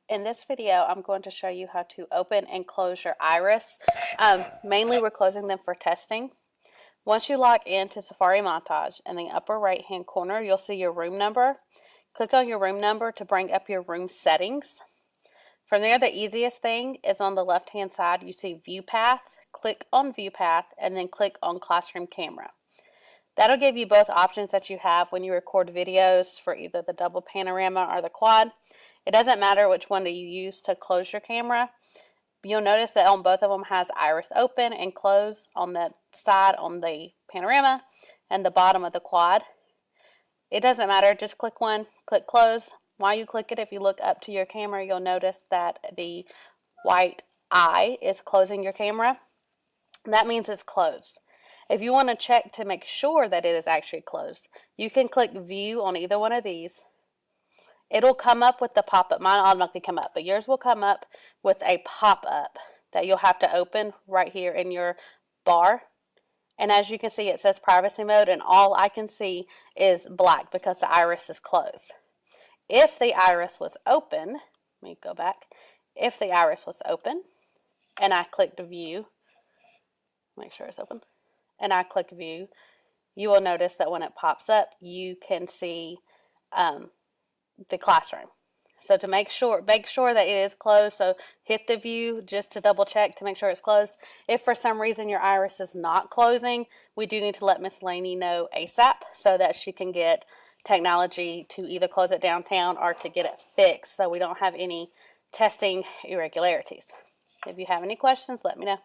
In this video, I'm going to show you how to open and close your iris. Mainly, we're closing them for testing. Once you log into Safari Montage, in the upper right-hand corner, you'll see your room number. Click on your room number to bring up your room settings. From there, the easiest thing is on the left-hand side, you see View Path. Click on View Path, and then click on Classroom Camera. That'll give you both options that you have when you record videos for either the double panorama or the quad. It doesn't matter which one that you use to close your camera. You'll notice that on both of them has iris open and close on the side on the panorama and the bottom of the quad. It doesn't matter, just click one, click close. While you click it, if you look up to your camera, you'll notice that the white eye is closing your camera. That means it's closed. If you want to check to make sure that it is actually closed, you can click view on either one of these. It'll come up with the pop-up. Mine automatically come up, but yours will come up with a pop-up that you'll have to open right here in your bar. And as you can see, it says privacy mode, and all I can see is black because the iris is closed. If the iris was open, let me go back. If the iris was open, and I clicked view, make sure it's open, and I click view, you will notice that when it pops up, you can see the classroom. So to make sure that it is closed, so hit the view just to double check to make sure it's closed. If for some reason your iris is not closing, we do need to let Miss Laney know ASAP so that she can get technology to either close it downtown or to get it fixed so we don't have any testing irregularities. If you have any questions, let me know.